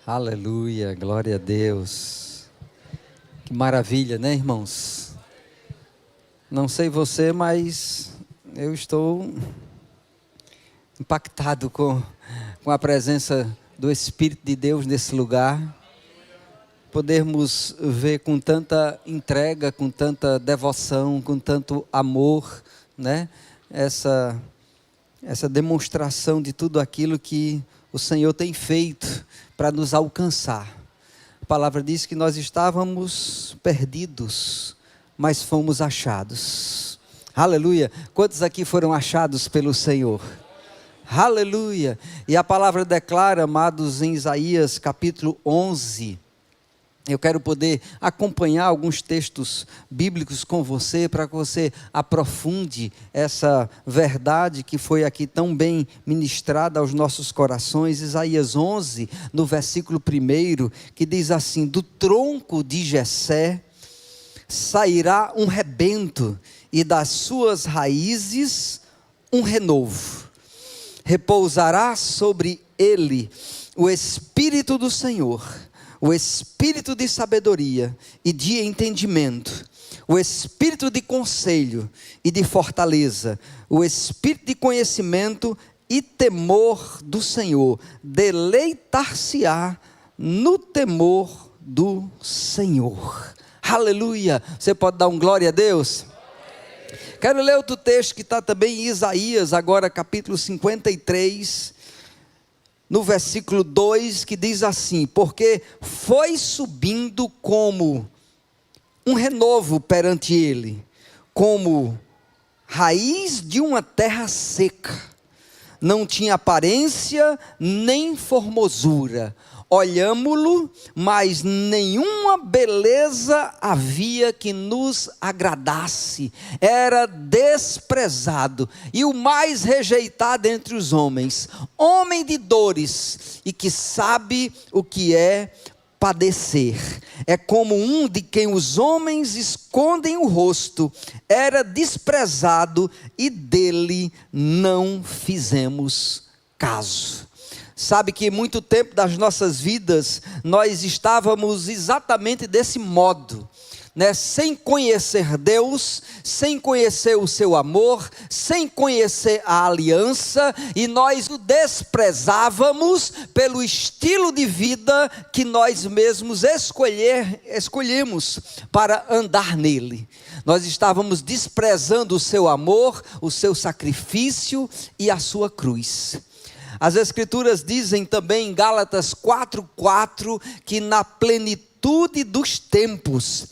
Aleluia, glória a Deus. Que maravilha, né, irmãos? Não sei você, mas eu estou impactado com a presença do Espírito de Deus nesse lugar. Podermos ver com tanta entrega, com tanta devoção, com tanto amor, né? Essa demonstração de tudo aquilo que o Senhor tem feito para nos alcançar. A palavra diz que nós estávamos perdidos, mas fomos achados. Aleluia! Quantos aqui foram achados pelo Senhor? Aleluia! E a palavra declara, amados, em Isaías capítulo 11, eu quero poder acompanhar alguns textos bíblicos com você, para que você aprofunde essa verdade que foi aqui tão bem ministrada aos nossos corações. Isaías 11, no versículo 1, que diz assim: do tronco de Jessé sairá um rebento, e das suas raízes um renovo. Repousará sobre ele o Espírito do Senhor, o espírito de sabedoria e de entendimento, o espírito de conselho e de fortaleza, o espírito de conhecimento e temor do Senhor. Deleitar-se-á no temor do Senhor. Aleluia! Você pode dar um glória a Deus? Quero ler outro texto que está também em Isaías, agora capítulo 53, no versículo 2, que diz assim: porque foi subindo como um renovo perante ele, como raiz de uma terra seca, não tinha aparência nem formosura, olhámo-lo, mas nenhuma beleza havia que nos agradasse, era desprezado e o mais rejeitado entre os homens, homem de dores e que sabe o que é padecer, é como um de quem os homens escondem o rosto, era desprezado e dele não fizemos caso. Sabe que muito tempo das nossas vidas, nós estávamos exatamente desse modo, né? Sem conhecer Deus, sem conhecer o seu amor, sem conhecer a aliança, e nós o desprezávamos pelo estilo de vida que nós mesmos escolhemos para andar nele. Nós estávamos desprezando o seu amor, o seu sacrifício e a sua cruz. As Escrituras dizem também em Gálatas 4:4 que na plenitude dos tempos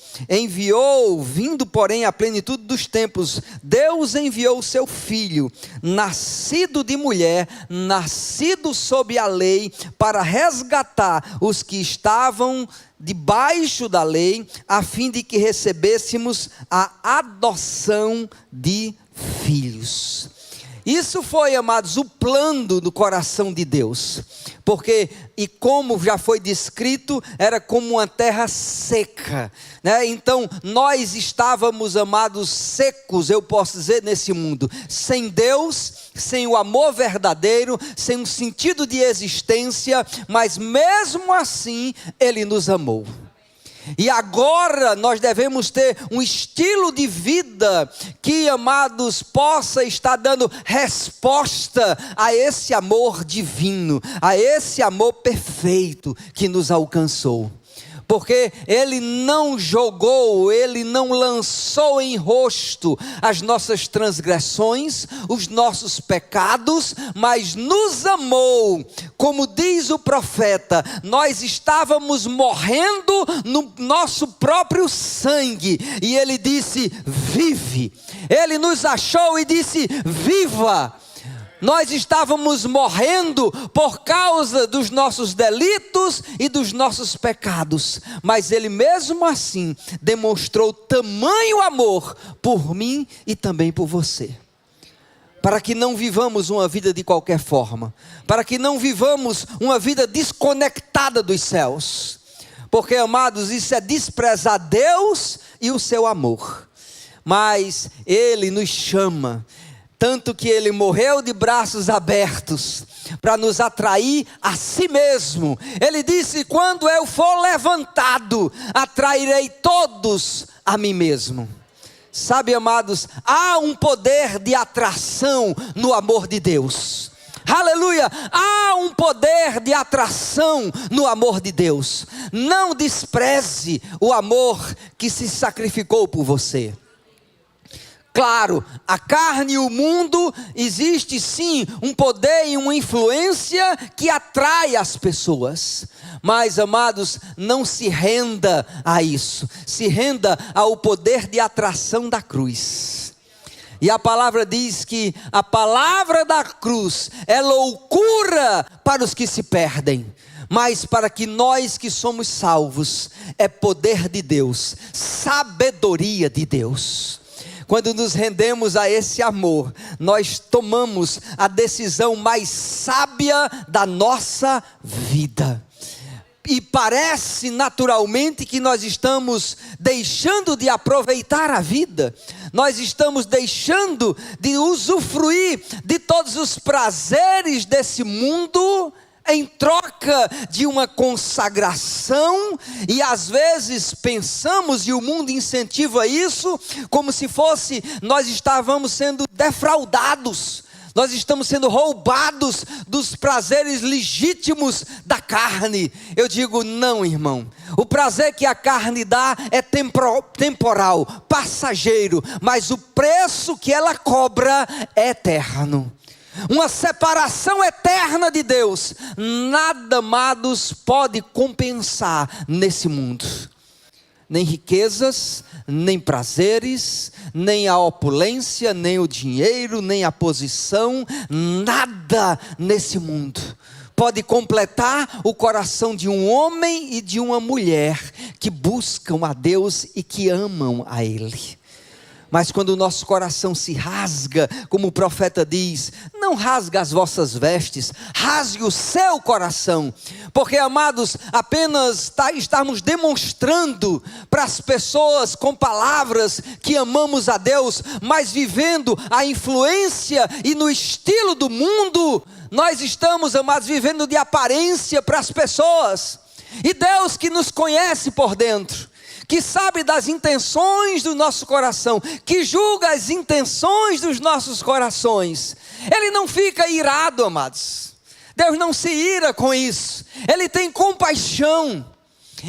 vindo porém a plenitude dos tempos, Deus enviou o seu Filho, nascido de mulher, nascido sob a lei, para resgatar os que estavam debaixo da lei, a fim de que recebêssemos a adoção de filhos. Isso foi, amados, o plano do coração de Deus, porque, e como já foi descrito, era como uma terra seca, né? Então nós estávamos, amados, secos, eu posso dizer, nesse mundo, sem Deus, sem o amor verdadeiro, sem um sentido de existência, mas mesmo assim Ele nos amou. E agora nós devemos ter um estilo de vida que, amados, possa estar dando resposta a esse amor divino, a esse amor perfeito que nos alcançou. Porque Ele não jogou, Ele não lançou em rosto as nossas transgressões, os nossos pecados, mas nos amou. Como diz o profeta, nós estávamos morrendo no nosso próprio sangue, e Ele disse: vive. Ele nos achou e disse: viva. Nós estávamos morrendo por causa dos nossos delitos e dos nossos pecados, mas Ele mesmo assim demonstrou tamanho amor por mim e também por você, para que não vivamos uma vida de qualquer forma, para que não vivamos uma vida desconectada dos céus, porque, amados, isso é desprezar Deus e o seu amor. Mas Ele nos chama tanto que ele morreu de braços abertos, para nos atrair a si mesmo. Ele disse: quando eu for levantado, atrairei todos a mim mesmo. Sabe, amados, há um poder de atração no amor de Deus. Aleluia, há um poder de atração no amor de Deus. Não despreze o amor que se sacrificou por você. Claro, a carne e o mundo, existe sim um poder e uma influência que atrai as pessoas. Mas, amados, não se renda a isso. Se renda ao poder de atração da cruz. E a palavra diz que a palavra da cruz é loucura para os que se perdem. Mas para que nós que somos salvos, é poder de Deus, sabedoria de Deus. Quando nos rendemos a esse amor, nós tomamos a decisão mais sábia da nossa vida. E parece naturalmente que nós estamos deixando de aproveitar a vida. Nós estamos deixando de usufruir de todos os prazeres desse mundo, em troca de uma consagração. E às vezes pensamos, e o mundo incentiva isso, como se fosse, nós estávamos sendo defraudados, nós estamos sendo roubados dos prazeres legítimos da carne. Eu digo: não, irmão, o prazer que a carne dá é temporal, passageiro, mas o preço que ela cobra é eterno. Uma separação eterna de Deus. Nada, amados, pode compensar nesse mundo. Nem riquezas, nem prazeres, nem a opulência, nem o dinheiro, nem a posição. Nada nesse mundo pode completar o coração de um homem e de uma mulher que buscam a Deus e que amam a Ele. Mas quando o nosso coração se rasga, como o profeta diz: não rasga as vossas vestes, rasgue o seu coração. Porque, amados, apenas estamos demonstrando para as pessoas com palavras que amamos a Deus, mas vivendo a influência e no estilo do mundo, nós estamos, amados, vivendo de aparência para as pessoas. E Deus, que nos conhece por dentro, que sabe das intenções do nosso coração, que julga as intenções dos nossos corações, Ele não fica irado, amados. Deus não se ira com isso. Ele tem compaixão.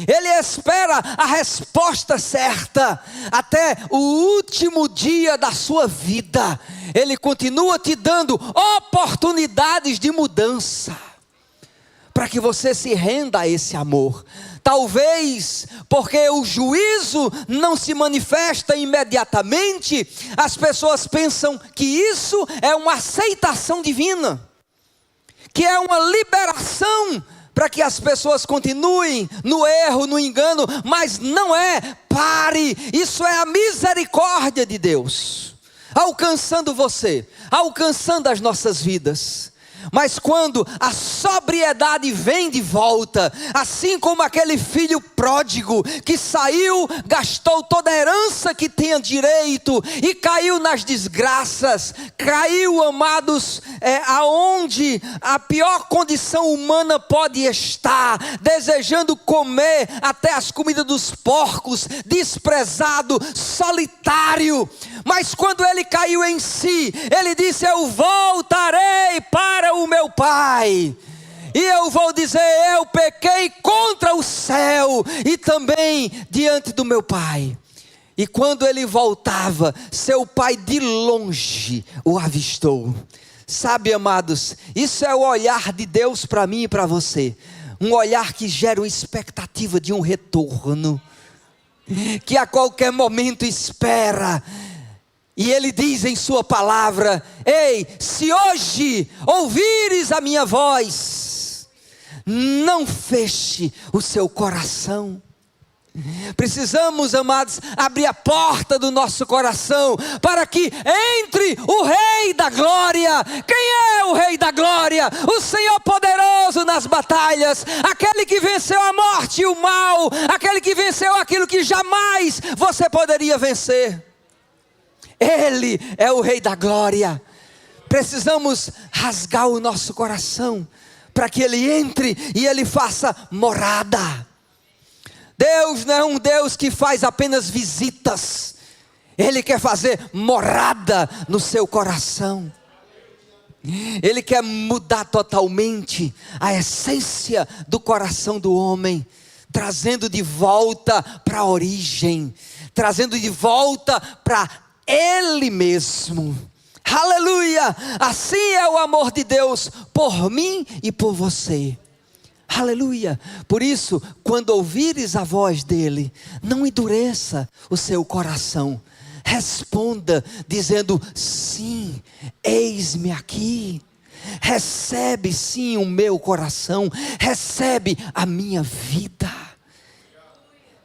Ele espera a resposta certa até o último dia da sua vida. Ele continua te dando oportunidades de mudança, para que você se renda a esse amor. Talvez porque o juízo não se manifesta imediatamente, as pessoas pensam que isso é uma aceitação divina, que é uma liberação para que as pessoas continuem no erro, no engano. Mas não é. Pare, isso é a misericórdia de Deus alcançando você, alcançando as nossas vidas. Mas quando a sobriedade vem de volta, assim como aquele filho pródigo que saiu, gastou toda a herança que tinha direito e caiu nas desgraças, caiu, amados, aonde a pior condição humana pode estar, desejando comer até as comidas dos porcos, desprezado, solitário. Mas quando ele caiu em si, ele disse: eu voltarei para o meu Pai, e eu vou dizer: eu pequei contra o céu e também diante do meu Pai. E quando ele voltava, seu pai de longe o avistou. Sabe, amados, isso é o olhar de Deus para mim e para você. Um olhar que gera uma expectativa de um retorno, que a qualquer momento espera. E Ele diz em sua palavra: ei, se hoje ouvires a minha voz, não feche o seu coração. Precisamos, amados, abrir a porta do nosso coração para que entre o Rei da Glória. Quem é o Rei da Glória? O Senhor poderoso nas batalhas, aquele que venceu a morte e o mal, aquele que venceu aquilo que jamais você poderia vencer. Ele é o Rei da Glória. Precisamos rasgar o nosso coração para que Ele entre e Ele faça morada. Deus não é um Deus que faz apenas visitas. Ele quer fazer morada no seu coração. Ele quer mudar totalmente a essência do coração do homem, trazendo de volta para a origem, trazendo de volta para Ele mesmo. Aleluia! Assim é o amor de Deus por mim e por você. Aleluia! Por isso, quando ouvires a voz dele, não endureça o seu coração. Responda dizendo: sim, eis-me aqui. Recebe sim o meu coração, recebe a minha vida.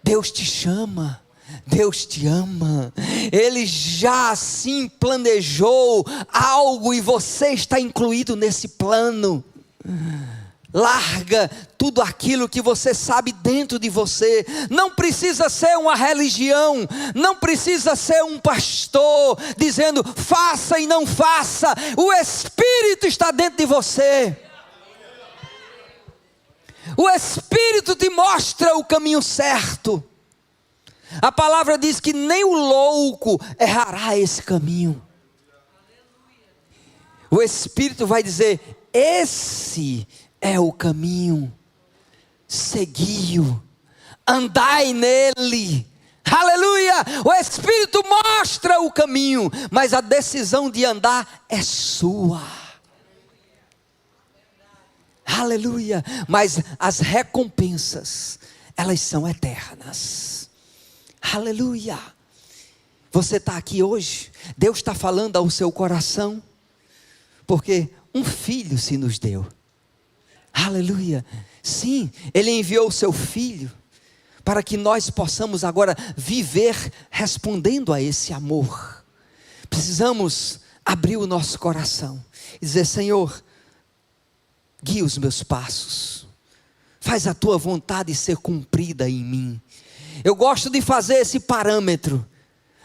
Deus te chama, Deus te ama. Ele já assim planejou algo e você está incluído nesse plano. Larga tudo aquilo que você sabe dentro de você. Não precisa ser uma religião, não precisa ser um pastor dizendo faça e não faça. O Espírito está dentro de você. O Espírito te mostra o caminho certo. A palavra diz que nem o louco errará esse caminho. O Espírito vai dizer: esse é o caminho, segui-o, andai nele. Aleluia! O Espírito mostra o caminho, mas a decisão de andar é sua. Aleluia! Mas as recompensas, elas são eternas. Aleluia! Você está aqui hoje, Deus está falando ao seu coração, porque um filho se nos deu. Aleluia, sim, Ele enviou o seu Filho, para que nós possamos agora viver respondendo a esse amor. Precisamos abrir o nosso coração, e dizer: Senhor, guia os meus passos, faz a Tua vontade ser cumprida em mim. Eu gosto de fazer esse parâmetro,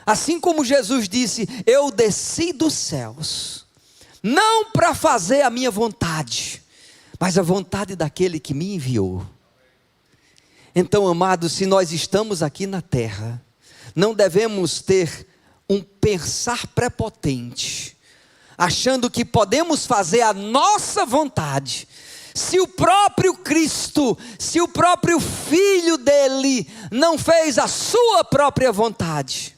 assim como Jesus disse: eu desci dos céus, não para fazer a minha vontade, mas a vontade daquele que me enviou. Então, amados, se nós estamos aqui na terra, não devemos ter um pensar prepotente, achando que podemos fazer a nossa vontade, se o próprio Cristo, se o próprio Filho dele não fez a sua própria vontade.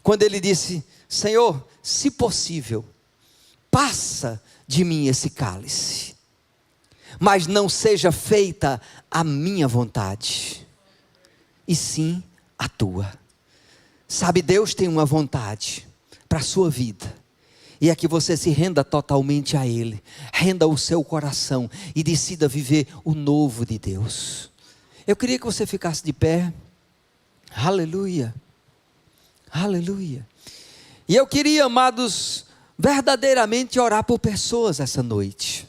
Quando ele disse: Senhor, se possível, passa de mim esse cálice, mas não seja feita a minha vontade, e sim a tua. Sabe, Deus tem uma vontade para a sua vida, e é que você se renda totalmente a Ele, renda o seu coração e decida viver o novo de Deus. Eu queria que você ficasse de pé. Aleluia, aleluia. E eu queria, amados, verdadeiramente orar por pessoas essa noite.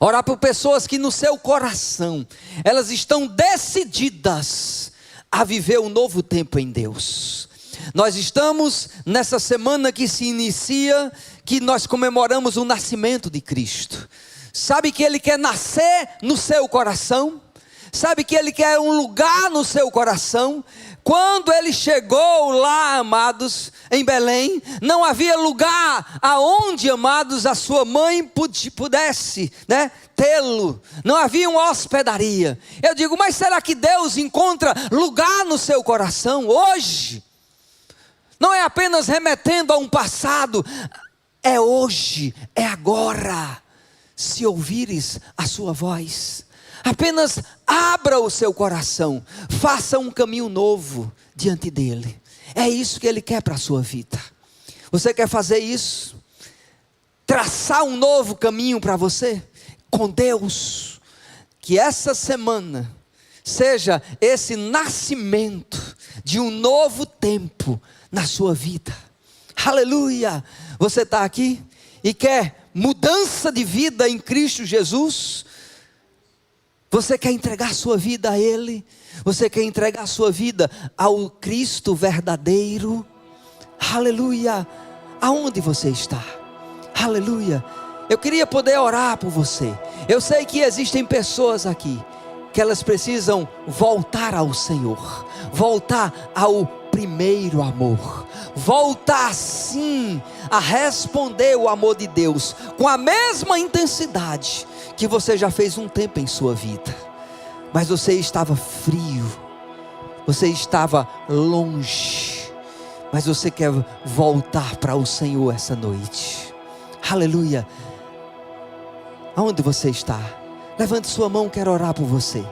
Orar por pessoas que no seu coração, elas estão decididas a viver um novo tempo em Deus. Nós estamos nessa semana que se inicia, que nós comemoramos o nascimento de Cristo. Sabe que Ele quer nascer no seu coração? Sabe que Ele quer um lugar no seu coração? Quando Ele chegou lá, amados, em Belém, não havia lugar aonde, amados, a sua mãe pudesse, tê-lo. Não havia uma hospedaria. Eu digo, mas será que Deus encontra lugar no seu coração hoje? Não é apenas remetendo a um passado, é hoje, é agora. Se ouvires a sua voz, apenas abra o seu coração, faça um caminho novo diante dele. É isso que Ele quer para a sua vida. Você quer fazer isso? Traçar um novo caminho para você? Com Deus. Que essa semana seja esse nascimento de um novo tempo na sua vida. Aleluia! Você está aqui e quer mudança de vida em Cristo Jesus? Você quer entregar sua vida a Ele? Você quer entregar sua vida ao Cristo verdadeiro? Aleluia! aonde você está. Aleluia. Eu queria poder orar por você. Eu sei que existem pessoas aqui que elas precisam voltar ao Senhor, voltar ao primeiro amor, voltar sim a responder o amor de Deus com a mesma intensidade que você já fez um tempo em sua vida, mas você estava frio, você estava longe, mas você quer voltar para o Senhor essa noite. Aleluia. Aonde você está? Levante sua mão, quero orar por você.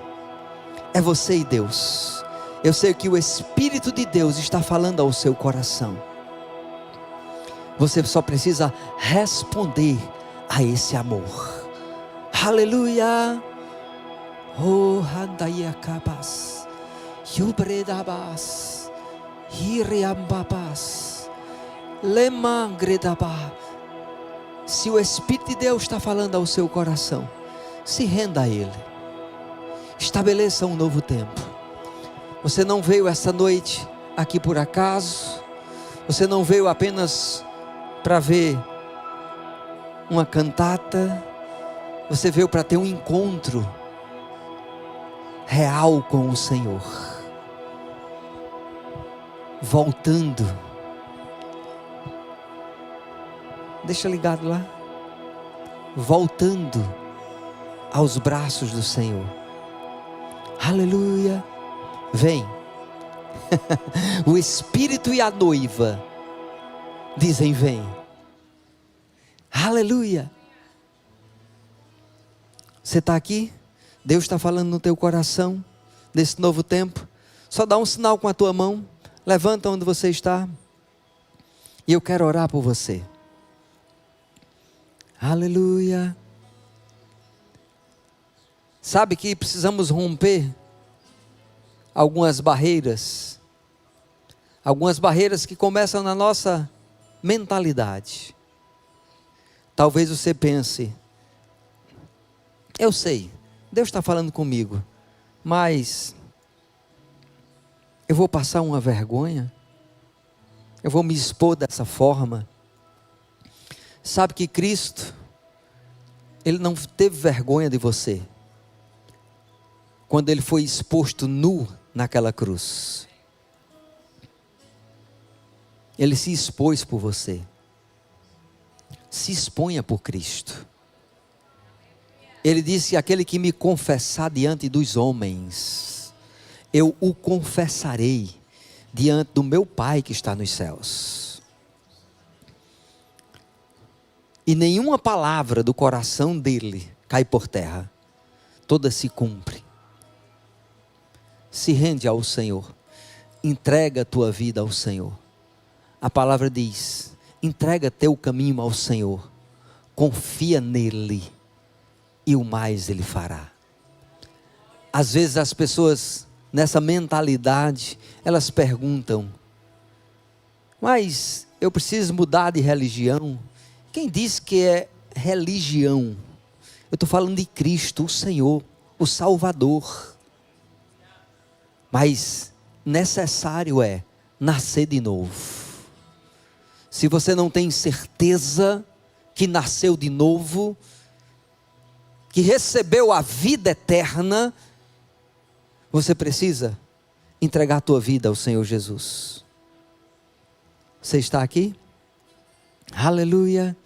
É você e Deus. Eu sei que o Espírito de Deus está falando ao seu coração. Você só precisa responder a esse amor. Aleluia. Oh, handaiakabas, yubredabas, hiriambabas, lemangredabas. Se o Espírito de Deus está falando ao seu coração, se renda a Ele. Estabeleça um novo tempo. Você não veio essa noite aqui por acaso. Você não veio apenas para ver uma cantata. Você veio para ter um encontro real com o Senhor. Voltando. Deixa ligado lá. Voltando aos braços do Senhor. Aleluia. Vem. O Espírito e a noiva dizem vem. Aleluia. Você está aqui? Deus está falando no teu coração nesse novo tempo. Só dá um sinal com a tua mão. Levanta onde você está. E eu quero orar por você. Aleluia. Sabe que precisamos romper algumas barreiras que começam na nossa mentalidade. Talvez você pense, eu sei, Deus está falando comigo, mas eu vou passar uma vergonha? Eu vou me expor dessa forma? Sabe que Cristo, Ele não teve vergonha de você quando Ele foi exposto nu naquela cruz. Ele se expôs por você. Se exponha por Cristo. Ele disse, aquele que me confessar diante dos homens, eu o confessarei diante do meu Pai que está nos céus. E nenhuma palavra do coração dele cai por terra. Toda se cumpre. Se rende ao Senhor. Entrega a tua vida ao Senhor. A palavra diz, entrega teu caminho ao Senhor. Confia nele. E o mais Ele fará. Às vezes as pessoas nessa mentalidade, elas perguntam, mas eu preciso mudar de religião? Quem diz que é religião? Eu estou falando de Cristo, o Senhor, o Salvador. Mas necessário é nascer de novo. Se você não tem certeza que nasceu de novo, que recebeu a vida eterna, você precisa entregar a tua vida ao Senhor Jesus. Você está aqui? Aleluia,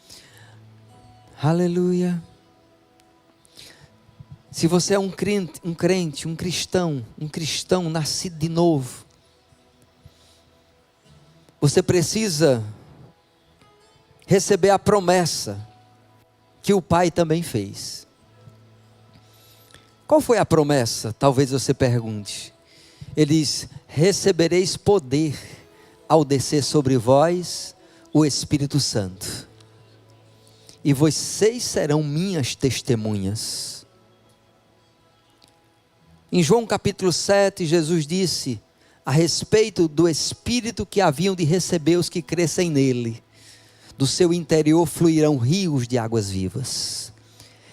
aleluia. Se você é um crente, um cristão nascido de novo, você precisa receber a promessa que o Pai também fez. Qual foi a promessa? Talvez você pergunte. Ele diz, recebereis poder ao descer sobre vós o Espírito Santo. E vocês serão minhas testemunhas. Em João capítulo 7, Jesus disse a respeito do Espírito que haviam de receber os que crescem nele. Do seu interior fluirão rios de águas vivas.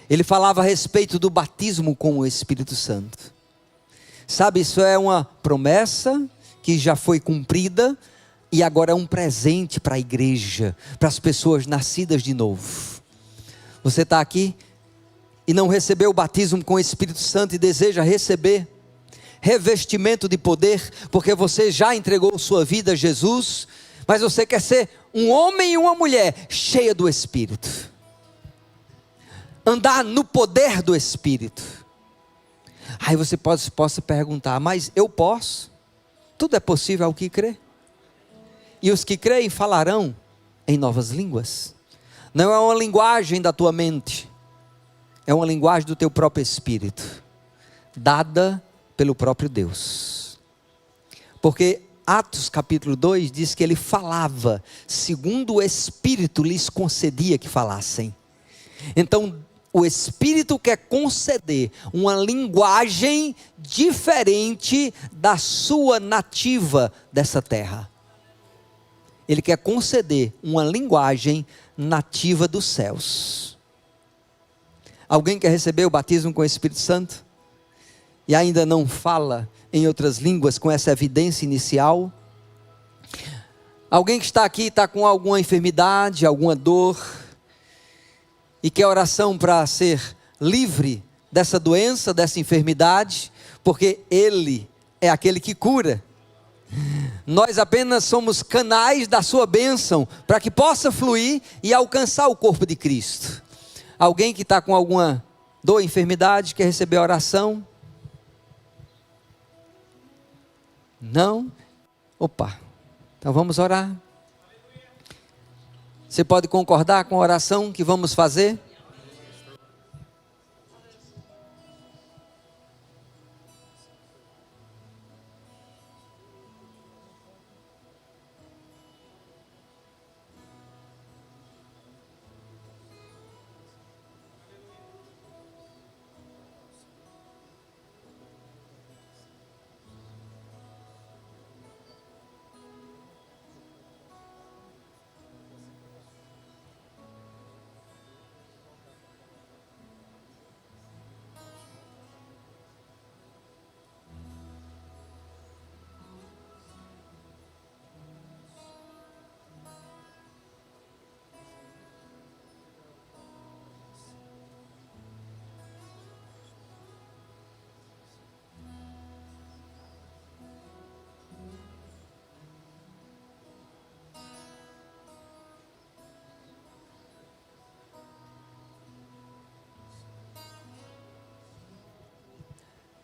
Ele falava a respeito do batismo com o Espírito Santo. Sabe, isso é uma promessa que já foi cumprida. e agora é um presente para a igreja, para as pessoas nascidas de novo. Você está aqui e não recebeu o batismo com o Espírito Santo e deseja receber revestimento de poder, porque você já entregou sua vida a Jesus, mas você quer ser um homem e uma mulher cheia do Espírito, andar no poder do Espírito. Aí você possa perguntar, mas eu posso? Tudo é possível ao que crê. E os que creem falarão em novas línguas. Não é uma linguagem da tua mente, é uma linguagem do teu próprio espírito, dada pelo próprio Deus. Porque Atos capítulo 2 diz que ele falava segundo o Espírito lhes concedia que falassem. Então o Espírito quer conceder uma linguagem diferente da sua nativa dessa terra. Ele quer conceder uma linguagem nativa dos céus. Alguém quer receber o batismo com o Espírito Santo e ainda não fala em outras línguas com essa evidência inicial? Alguém que está aqui está com alguma enfermidade, alguma dor, e quer oração para ser livre dessa doença, dessa enfermidade, porque Ele é aquele que cura. Nós apenas somos canais da sua bênção, para que possa fluir e alcançar o corpo de Cristo. Alguém que está com alguma dor, enfermidade, quer receber oração? Não? Opa, então vamos orar. Você pode concordar com a oração que vamos fazer?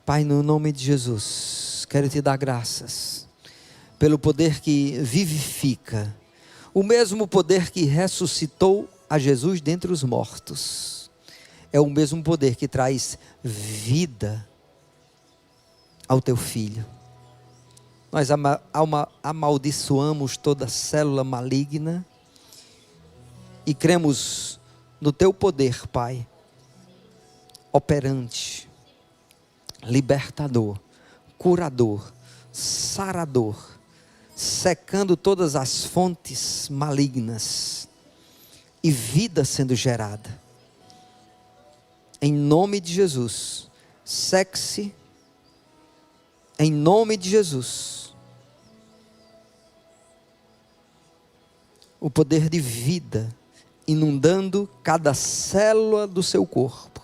Pai, no nome de Jesus, quero te dar graças pelo poder que vivifica, o mesmo poder que ressuscitou a Jesus dentre os mortos, é o mesmo poder que traz vida ao teu filho. Nós amaldiçoamos toda célula maligna e cremos no teu poder, Pai, operante, libertador, curador, sarador, secando todas as fontes malignas e vida sendo gerada. Em nome de Jesus, seque-se, em nome de Jesus, o poder de vida inundando cada célula do seu corpo.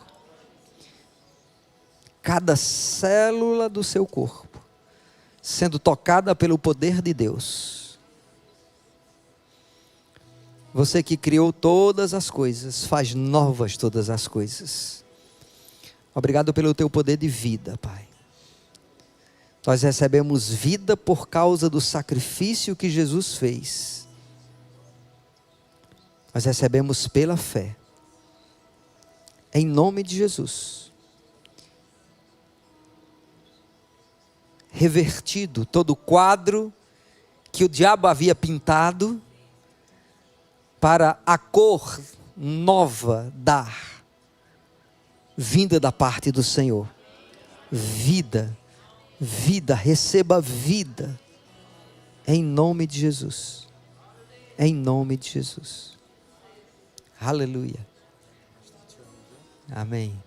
Cada célula do seu corpo sendo tocada pelo poder de Deus. Você que criou todas as coisas, faz novas todas as coisas. Obrigado pelo teu poder de vida, Pai. Nós recebemos vida por causa do sacrifício que Jesus fez. Nós recebemos pela fé. Em nome de Jesus. Revertido todo o quadro que o diabo havia pintado, para a cor nova dar, vinda da parte do Senhor. Vida, vida, receba vida, em nome de Jesus, em nome de Jesus. Aleluia, amém,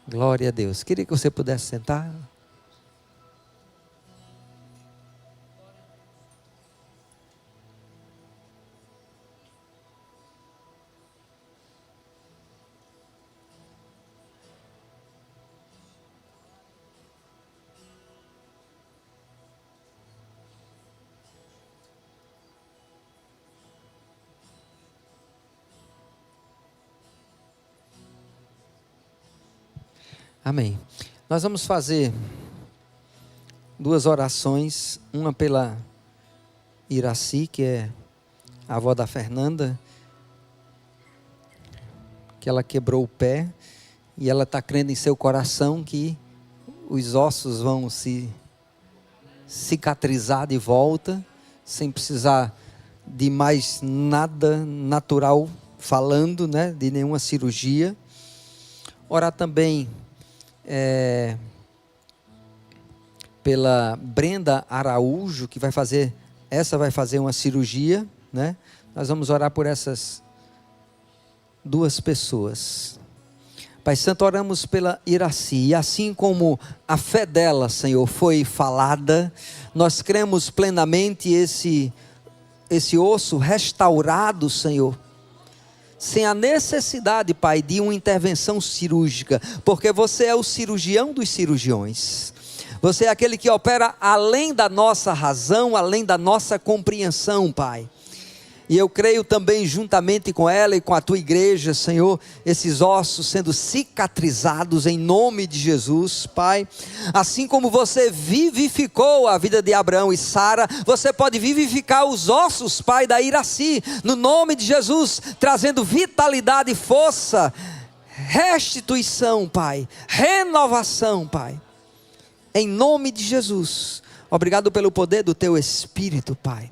glória a Deus. Queria que você pudesse sentar. Amém. Nós vamos fazer 2 orações, uma pela Iraci, que é a avó da Fernanda, que ela quebrou o pé, e ela está crendo em seu coração que os ossos vão se cicatrizar de volta, sem precisar de mais nada natural falando, né, de nenhuma cirurgia. Orar também pela Brenda Araújo, que vai fazer uma cirurgia, né? Nós vamos orar por essas 2 pessoas. Pai Santo, oramos pela Iraci, e assim como a fé dela, Senhor, foi falada, nós cremos plenamente esse osso restaurado, Senhor, sem a necessidade, Pai, de uma intervenção cirúrgica, porque você é o cirurgião dos cirurgiões. Você é aquele que opera além da nossa razão, além da nossa compreensão, Pai. E eu creio também, juntamente com ela e com a tua igreja, Senhor, esses ossos sendo cicatrizados em nome de Jesus, Pai. Assim como você vivificou a vida de Abraão e Sara, você pode vivificar os ossos, Pai, da Iraci, no nome de Jesus, trazendo vitalidade e força, restituição, Pai, renovação, Pai. Em nome de Jesus. Obrigado pelo poder do teu Espírito, Pai.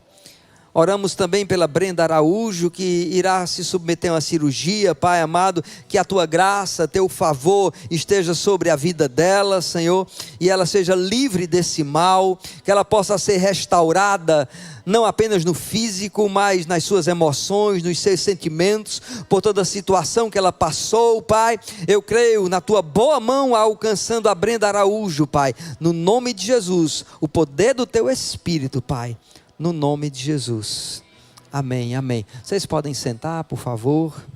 Oramos também pela Brenda Araújo, que irá se submeter a uma cirurgia, Pai amado, que a tua graça, teu favor esteja sobre a vida dela, Senhor, e ela seja livre desse mal, que ela possa ser restaurada, não apenas no físico, mas nas suas emoções, nos seus sentimentos, por toda a situação que ela passou, Pai. Eu creio na tua boa mão alcançando a Brenda Araújo, Pai, no nome de Jesus, o poder do teu Espírito, Pai. No nome de Jesus. Amém, amém. Vocês podem sentar, por favor.